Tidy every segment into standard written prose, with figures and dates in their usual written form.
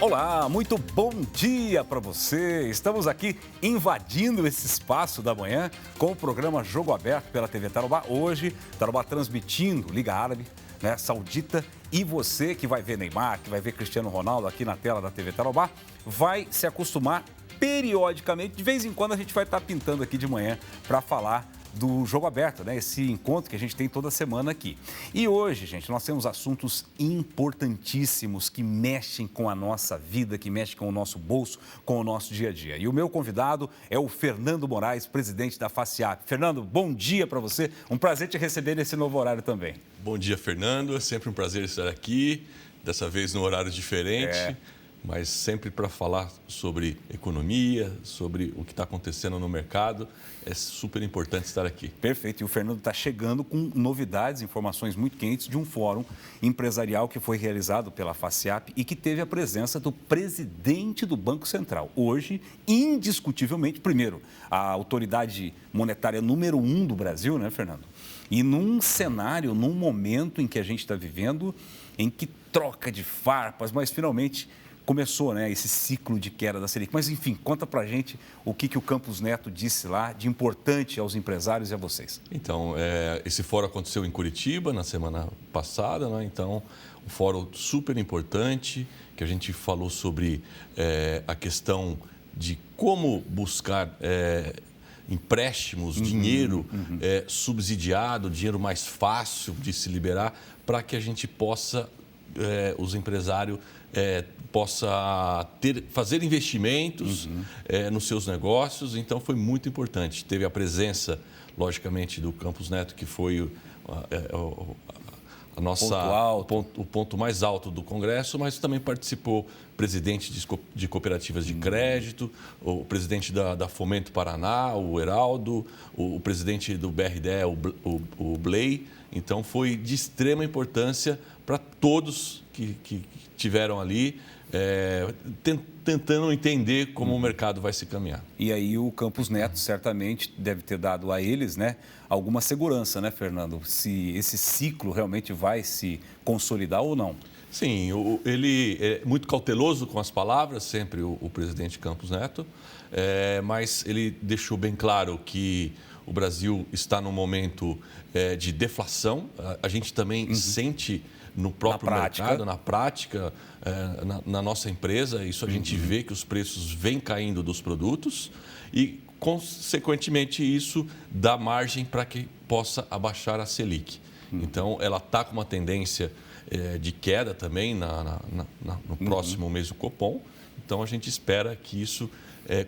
Olá, muito bom dia para você. Estamos aqui invadindo esse espaço da manhã com o programa Jogo Aberto pela TV Tarobá. Hoje, Tarobá transmitindo Liga Árabe, né, Saudita. E você que vai ver Neymar, que vai ver Cristiano Ronaldo aqui na tela da TV Tarobá, vai se acostumar periodicamente. De vez em quando a gente vai estar pintando aqui de manhã para falar do Jogo Aberto, né? Esse encontro que a gente tem toda semana aqui. E hoje, gente, nós temos assuntos importantíssimos que mexem com a nossa vida, que mexem com o nosso bolso, com o nosso dia a dia. E o meu convidado é o Fernando Moraes, presidente da FACIAP. Fernando, bom dia para você. Um prazer te receber nesse novo horário também. Bom dia, Fernando. É sempre um prazer estar aqui, dessa vez num horário diferente. Mas sempre para falar sobre economia, sobre o que está acontecendo no mercado. É super importante estar aqui. Perfeito. E o Fernando está chegando com novidades, informações muito quentes de um fórum empresarial que foi realizado pela FACIAP e que teve a presença do presidente do Banco Central. Hoje, indiscutivelmente, primeiro, a autoridade monetária número 1 do Brasil, né, Fernando? E num cenário, num momento em que a gente está vivendo, em que troca de farpas, mas finalmente começou, né, esse ciclo de queda da Selic. Mas, enfim, conta pra gente o que o Campos Neto disse lá de importante aos empresários e a vocês. Então, esse fórum aconteceu em Curitiba na semana passada, né? Então, um fórum super importante, que a gente falou sobre a questão de como buscar empréstimos, dinheiro subsidiado, dinheiro mais fácil de se liberar, para que a gente possa, os empresários possa fazer investimentos nos seus negócios. Então, foi muito importante. Teve a presença, logicamente, do Campos Neto, que foi o ponto mais alto do Congresso, mas também participou o presidente de cooperativas de crédito, o presidente da Fomento Paraná, o Heraldo, o presidente do BRDE, o Blay. Então, foi de extrema importância para todos que tiveram ali, tentando entender como o mercado vai se caminhar. E aí o Campos Neto certamente deve ter dado a eles, né, alguma segurança, né, Fernando? Se esse ciclo realmente vai se consolidar ou não. Sim, ele é muito cauteloso com as palavras, sempre o presidente Campos Neto, mas ele deixou bem claro que o Brasil está num momento de deflação. A gente também sente no próprio mercado, na prática, na nossa empresa. Isso a gente vê que os preços vêm caindo dos produtos e, consequentemente, isso dá margem para que possa abaixar a Selic. Então, ela está com uma tendência de queda também no próximo mês do Copom. Então, a gente espera que isso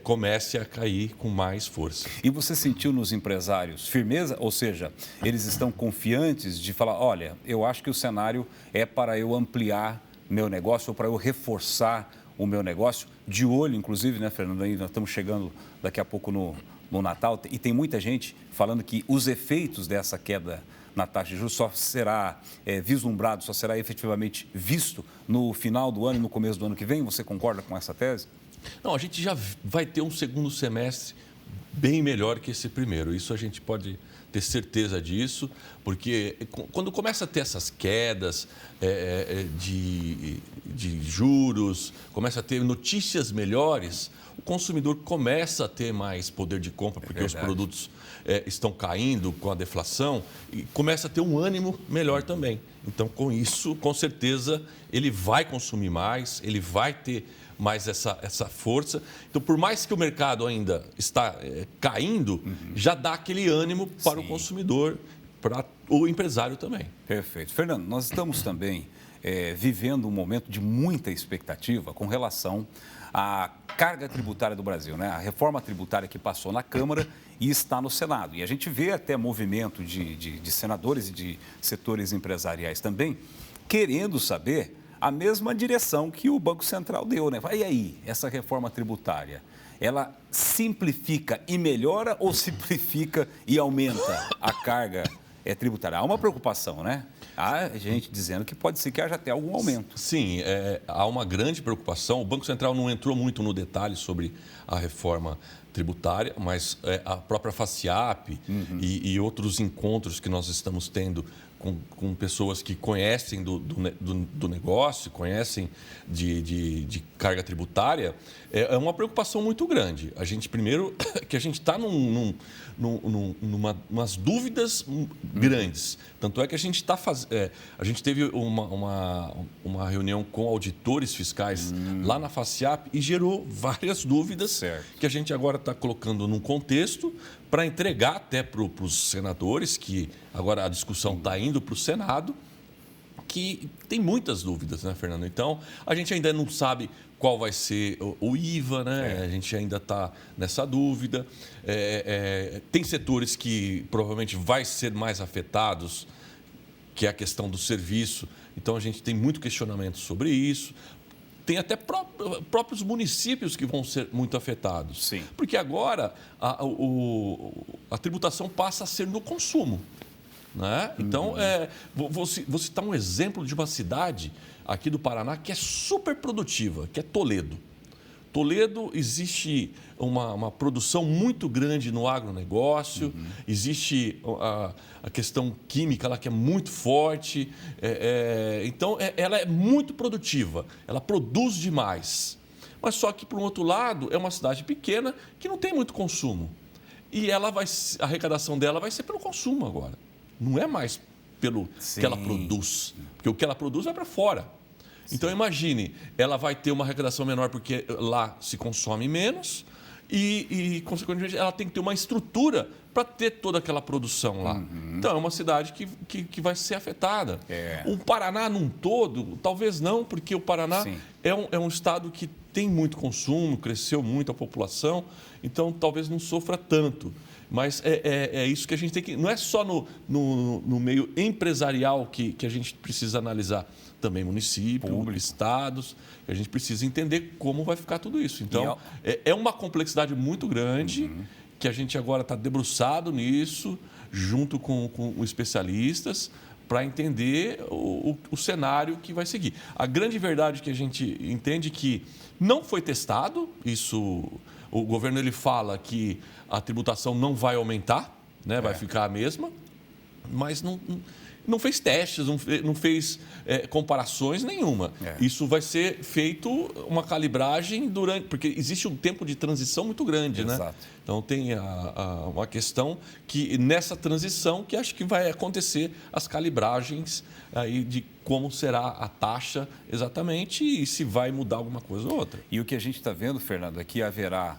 comece a cair com mais força. E você sentiu nos empresários firmeza? Ou seja, eles estão confiantes de falar, olha, eu acho que o cenário é para eu ampliar meu negócio ou para eu reforçar o meu negócio, de olho, inclusive, né, Fernando? Aí nós estamos chegando daqui a pouco no Natal e tem muita gente falando que os efeitos dessa queda na taxa de juros só será vislumbrado, só será efetivamente visto no final do ano e no começo do ano que vem. Você concorda com essa tese? Não, a gente já vai ter um segundo semestre bem melhor que esse primeiro. Isso a gente pode ter certeza disso, porque quando começa a ter essas quedas de juros, começa a ter notícias melhores, o consumidor começa a ter mais poder de compra, porque os produtos estão caindo com a deflação e começa a ter um ânimo melhor também. Então, com isso, com certeza, ele vai consumir mais, ele vai ter mais essa força. Então, por mais que o mercado ainda está caindo, já dá aquele ânimo para o consumidor, para o empresário também. Perfeito. Fernando, nós estamos também vivendo um momento de muita expectativa com relação à carga tributária do Brasil, né? A reforma tributária que passou na Câmara e está no Senado. E a gente vê até movimento de senadores e de setores empresariais também querendo saber a mesma direção que o Banco Central deu, né? E aí, essa reforma tributária, ela simplifica e melhora ou simplifica e aumenta a carga tributária? Há uma preocupação, né? Há gente dizendo que pode ser que haja até algum aumento. Sim, há uma grande preocupação. O Banco Central não entrou muito no detalhe sobre a reforma tributária, mas a própria FACIAP e outros encontros que nós estamos tendo com pessoas que conhecem do negócio, conhecem de carga tributária, é uma preocupação muito grande. A gente, primeiro, que a gente está numas dúvidas grandes. Tanto é que a gente a gente teve uma reunião com auditores fiscais lá na FACIAP e gerou várias dúvidas que a gente agora está colocando num contexto para entregar até para os senadores, que agora a discussão está indo para o Senado, que tem muitas dúvidas, né, Fernando? Então, a gente ainda não sabe qual vai ser o IVA, né? A gente ainda está nessa dúvida. Tem setores que provavelmente vai ser mais afetados, que é a questão do serviço. Então, a gente tem muito questionamento sobre isso. Tem até próprios municípios que vão ser muito afetados. Sim. Porque agora a tributação passa a ser no consumo. Né? Então, vou citar um exemplo de uma cidade aqui do Paraná que é super produtiva, que é Toledo. Toledo, existe uma produção muito grande no agronegócio, existe a questão química lá que é muito forte. Então, ela é muito produtiva, ela produz demais. Mas só que, por um outro lado, é uma cidade pequena que não tem muito consumo. E a arrecadação dela vai ser pelo consumo agora. Não é mais pelo que ela produz, porque o que ela produz vai para fora. Então, imagine, ela vai ter uma arrecadação menor porque lá se consome menos e consequentemente, ela tem que ter uma estrutura para ter toda aquela produção lá. Então, é uma cidade que vai ser afetada. O Paraná num todo, talvez não, porque o Paraná é um estado que tem muito consumo, cresceu muito a população, então talvez não sofra tanto. Mas é isso que a gente tem que... Não é só no meio empresarial que a gente precisa analisar. Também município, estados, a gente precisa entender como vai ficar tudo isso. Então, é uma complexidade muito grande que a gente agora está debruçado nisso, junto com especialistas, para entender o cenário que vai seguir. A grande verdade que a gente entende que não foi testado, isso o governo ele fala que a tributação não vai aumentar, né, vai ficar a mesma, mas não fez testes, não fez comparações nenhuma. Isso vai ser feito uma calibragem porque existe um tempo de transição muito grande, né? Então tem uma questão que nessa transição que acho que vai acontecer as calibragens aí de como será a taxa exatamente e se vai mudar alguma coisa ou outra. E o que a gente está vendo, Fernando, é que haverá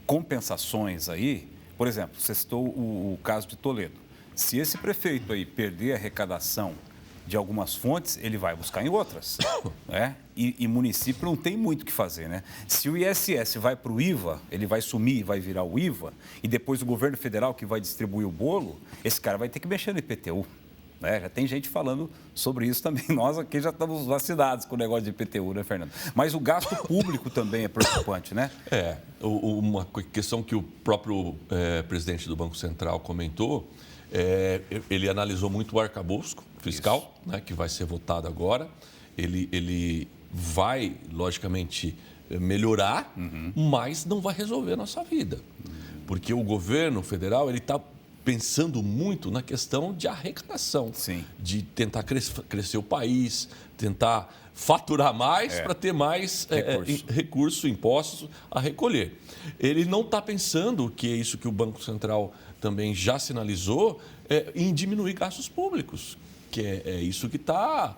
compensações aí. Por exemplo, você citou o caso de Toledo. Se esse prefeito aí perder a arrecadação de algumas fontes, ele vai buscar em outras. Né? E município não tem muito o que fazer, né? Se o ISS vai para o IVA, ele vai sumir e vai virar o IVA, e depois o governo federal que vai distribuir o bolo, esse cara vai ter que mexer no IPTU. Né? Já tem gente falando sobre isso também. Nós aqui já estamos vacinados com o negócio de IPTU, né, Fernando? Mas o gasto público também é preocupante, né? Uma questão que o próprio presidente do Banco Central comentou, ele analisou muito o arcabouço fiscal, né, que vai ser votado agora. Ele vai, logicamente, melhorar, mas não vai resolver a nossa vida. Porque o governo federal está pensando muito na questão de arrecadação, de tentar crescer o país, tentar faturar mais para ter mais recurso, impostos a recolher. Ele não está pensando, que é isso que o Banco Central também já sinalizou, em diminuir gastos públicos, que é isso que está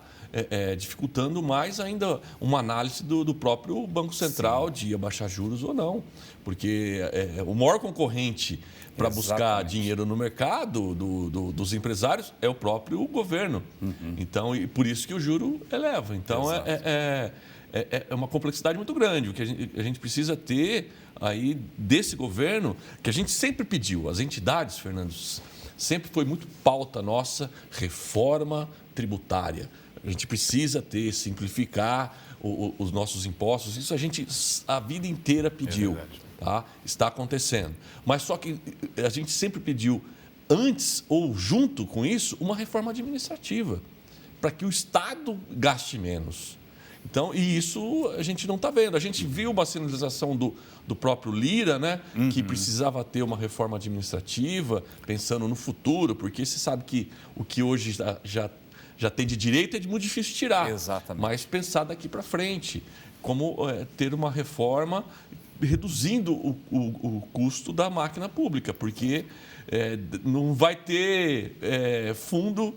dificultando mais ainda uma análise do próprio Banco Central de abaixar juros ou não. Porque o maior concorrente para buscar dinheiro no mercado dos empresários é o próprio governo. Então, e por isso que o juro eleva. Então, é uma complexidade muito grande. O que a gente precisa ter aí desse governo, que a gente sempre pediu, as entidades, Fernando, sempre foi muito pauta nossa, reforma tributária. A gente precisa simplificar os nossos impostos. Isso a gente a vida inteira pediu. Tá? Está acontecendo. Mas só que a gente sempre pediu, antes ou junto com isso, uma reforma administrativa, para que o Estado gaste menos. Então, e isso a gente não está vendo. A gente viu uma sinalização do próprio Lira, né? Que precisava ter uma reforma administrativa, pensando no futuro, porque você sabe que o que hoje já tem de direito é muito difícil tirar. Exatamente. Mas pensar daqui para frente, como ter uma reforma reduzindo o custo da máquina pública, porque não vai ter fundo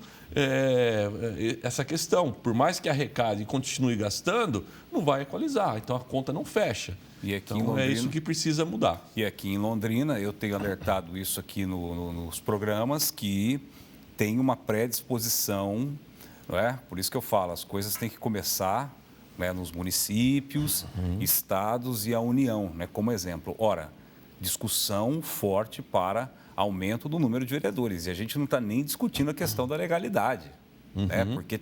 essa questão. Por mais que arrecade e continue gastando, não vai equalizar. Então, a conta não fecha. E aqui então, em Londrina, é isso que precisa mudar. E aqui em Londrina, eu tenho alertado isso aqui nos programas, que tem uma predisposição, não é? Por isso que eu falo, as coisas têm que começar, né, nos municípios, estados e a União, né, como exemplo. Ora, discussão forte para aumento do número de vereadores. E a gente não está nem discutindo a questão da legalidade, né, porque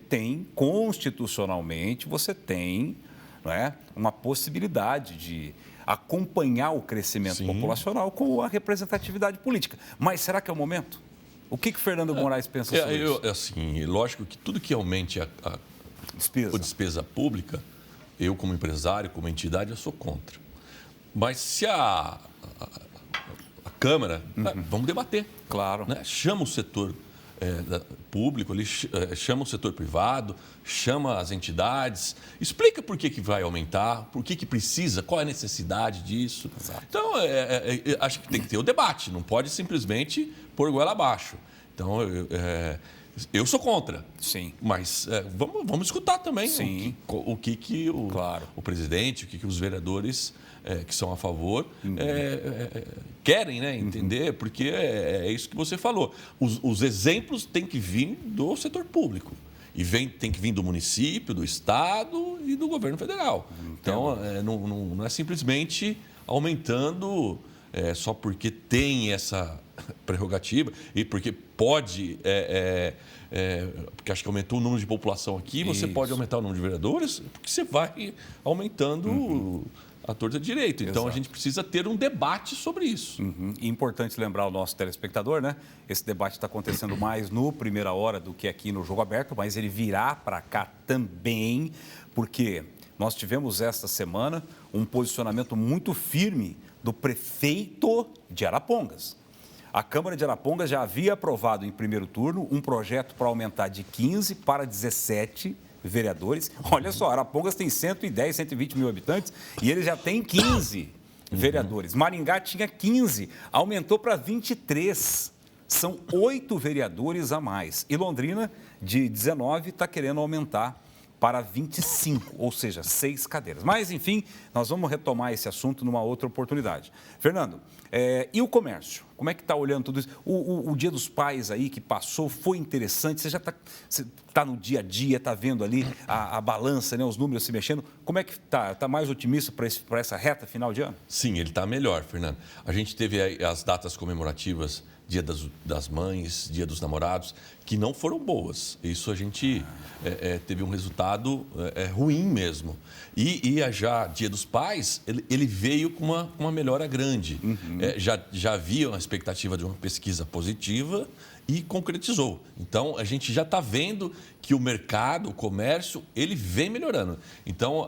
constitucionalmente, você tem, não é, uma possibilidade de acompanhar o crescimento populacional com a representatividade política. Mas será que é o momento? O que o Fernando Moraes pensa sobre isso? Assim, lógico que tudo que aumente a despesa pública, eu como empresário, como entidade, eu sou contra. Mas se a Câmara, vamos debater. Claro. Né? Chama o setor público, chama o setor privado, chama as entidades, explica por que vai aumentar, por que precisa, qual é a necessidade disso. Exato. Então, acho que tem que ter o debate, não pode simplesmente pôr goela abaixo. Então, eu sou contra. Sim. Mas vamos escutar também o que o presidente, o que os vereadores que são a favor querem, né, entender, porque é isso que você falou. Os exemplos têm que vir do setor público. E tem que vir do município, do estado e do governo federal. Então, não é simplesmente aumentando só porque tem essa prerrogativa e porque pode, porque acho que aumentou o número de população aqui, você pode aumentar o número de vereadores, porque você vai aumentando a torta de direito. Então, a gente precisa ter um debate sobre isso. E importante lembrar ao nosso telespectador, né? Esse debate está acontecendo mais no Primeira Hora do que aqui no Jogo Aberto, mas ele virá para cá também, porque nós tivemos esta semana um posicionamento muito firme do prefeito de Arapongas. A Câmara de Arapongas já havia aprovado em primeiro turno um projeto para aumentar de 15 para 17 vereadores. Olha só, Arapongas tem 110, 120 mil habitantes e ele já tem 15 vereadores. Maringá tinha 15, aumentou para 23. São 8 vereadores a mais. E Londrina, de 19, está querendo aumentar para 25, ou seja, 6 cadeiras. Mas, enfim, nós vamos retomar esse assunto numa outra oportunidade. Fernando, e o comércio? Como é que está olhando tudo isso? O Dia dos Pais aí que passou foi interessante? Você já está no dia a dia, está vendo ali a balança, né, os números se mexendo. Como é que está? Está mais otimista para essa reta final de ano? Sim, ele está melhor, Fernando. A gente teve aí as datas comemorativas, Dia das Mães, Dia dos Namorados, que não foram boas. Isso a gente teve um resultado ruim mesmo. E já Dia dos Pais, ele veio com uma melhora grande. Já havia uma expectativa de uma pesquisa positiva e concretizou. Então, a gente já está vendo que o mercado, o comércio, ele vem melhorando. Então,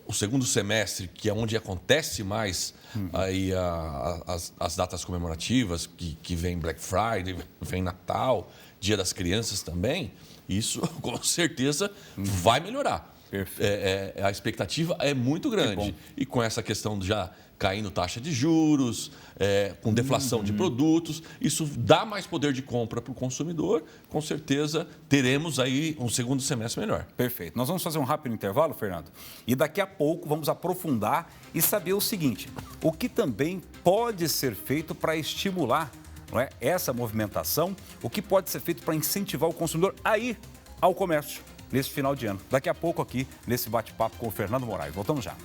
o segundo semestre, que é onde acontece mais aí as datas comemorativas, que vem Black Friday, vem Natal, Dia das Crianças também, isso com certeza vai melhorar. A expectativa é muito grande. E com essa questão de já caindo taxa de juros, com deflação de produtos, isso dá mais poder de compra para o consumidor. Com certeza teremos aí um segundo semestre melhor. Perfeito. Nós vamos fazer um rápido intervalo, Fernando, e daqui a pouco vamos aprofundar e saber o seguinte: o que também pode ser feito para estimular, não é, essa movimentação, o que pode ser feito para incentivar o consumidor a ir ao comércio nesse final de ano. Daqui a pouco aqui, nesse bate-papo com o Fernando Moraes. Voltamos já.